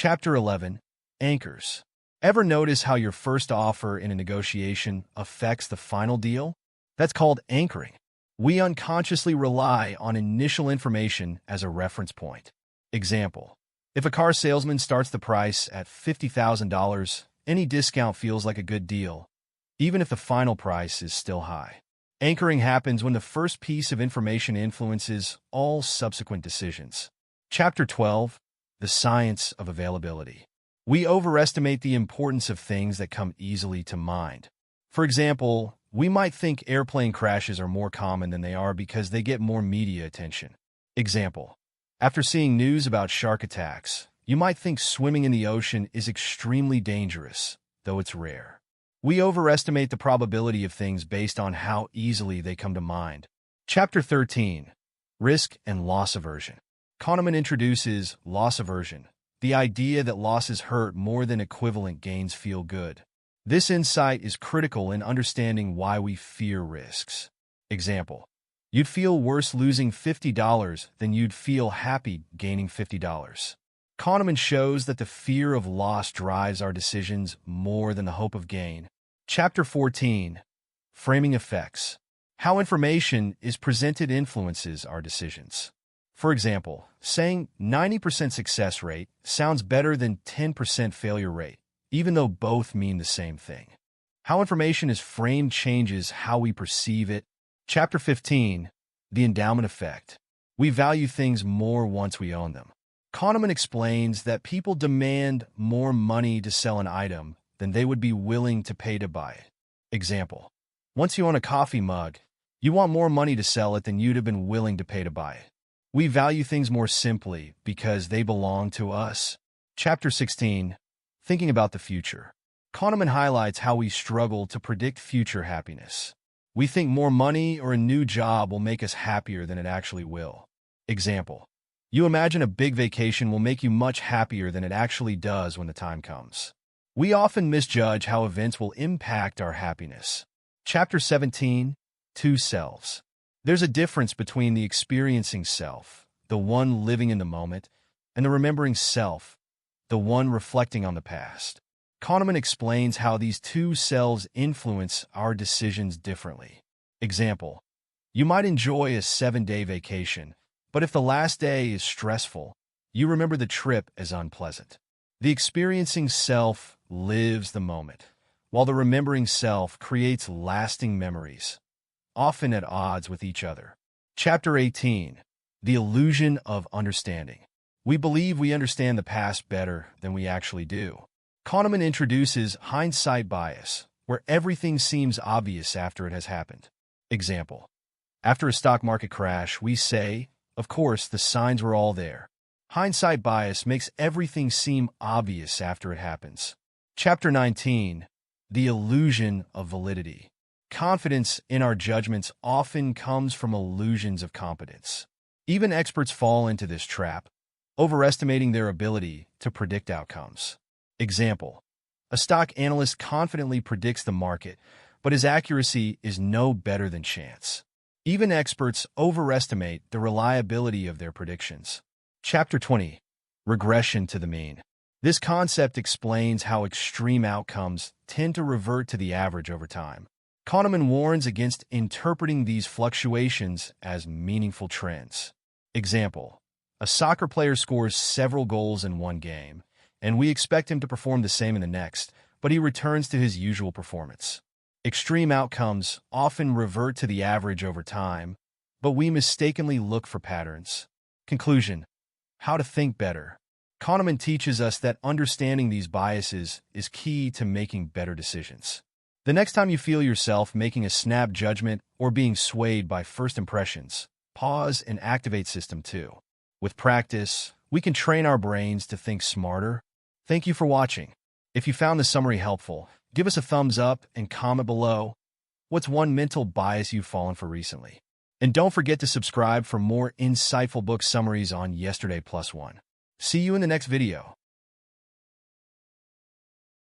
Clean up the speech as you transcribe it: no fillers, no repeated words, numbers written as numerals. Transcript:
Chapter 11. Anchors. Ever notice how your first offer in a negotiation affects the final deal? That's called anchoring. We unconsciously rely on initial information as a reference point. Example: if a car salesman starts the price at $50,000, any discount feels like a good deal, even if the final price is still high. Anchoring happens when the first piece of information influences all subsequent decisions. Chapter 12. The science of availability. We overestimate the importance of things that come easily to mind. For example, we might think airplane crashes are more common than they are because they get more media attention. Example: after seeing news about shark attacks, you might think swimming in the ocean is extremely dangerous, though it's rare. We overestimate the probability of things based on how easily they come to mind. Chapter 13. Risk and loss aversion. Kahneman introduces loss aversion, the idea that losses hurt more than equivalent gains feel good. This insight is critical in understanding why we fear risks. Example: you'd feel worse losing $50 than you'd feel happy gaining $50. Kahneman shows that the fear of loss drives our decisions more than the hope of gain. Chapter 14. Framing effects. How information is presented influences our decisions. For example, saying 90% success rate sounds better than 10% failure rate, even though both mean the same thing. How information is framed changes how we perceive it. Chapter 15. The endowment effect. We value things more once we own them. Kahneman explains that people demand more money to sell an item than they would be willing to pay to buy it. Example: once you own a coffee mug, you want more money to sell it than you'd have been willing to pay to buy it. We value things more simply because they belong to us. Chapter 16. Thinking about the future. Kahneman highlights how we struggle to predict future happiness. We think more money or a new job will make us happier than it actually will. Example: you imagine a big vacation will make you much happier than it actually does when the time comes. We often misjudge how events will impact our happiness. Chapter 17. Two selves. There's a difference between the experiencing self, the one living in the moment, and the remembering self, the one reflecting on the past. Kahneman explains how these two selves influence our decisions differently. Example: you might enjoy a 7-day vacation, but if the last day is stressful, you remember the trip as unpleasant. The experiencing self lives the moment, while the remembering self creates lasting memories, often at odds with each other. Chapter 18. The illusion of understanding. We believe we understand the past better than we actually do. Kahneman introduces hindsight bias, where everything seems obvious after it has happened. Example: after a stock market crash, we say, of course, the signs were all there. Hindsight bias makes everything seem obvious after it happens. Chapter 19. The illusion of validity. Confidence in our judgments often comes from illusions of competence. Even experts fall into this trap, overestimating their ability to predict outcomes. Example: a stock analyst confidently predicts the market, but his accuracy is no better than chance. Even experts overestimate the reliability of their predictions. Chapter 20. Regression to the mean. This concept explains how extreme outcomes tend to revert to the average over time. Kahneman warns against interpreting these fluctuations as meaningful trends. Example: a soccer player scores several goals in one game, and we expect him to perform the same in the next, but he returns to his usual performance. Extreme outcomes often revert to the average over time, but we mistakenly look for patterns. Conclusion: how to think better. Kahneman teaches us that understanding these biases is key to making better decisions. The next time you feel yourself making a snap judgment or being swayed by first impressions, pause and activate System 2. With practice, we can train our brains to think smarter. Thank you for watching. If you found this summary helpful, give us a thumbs up and comment below. What's one mental bias you've fallen for recently? And don't forget to subscribe for more insightful book summaries on Yesterday Plus One. See you in the next video.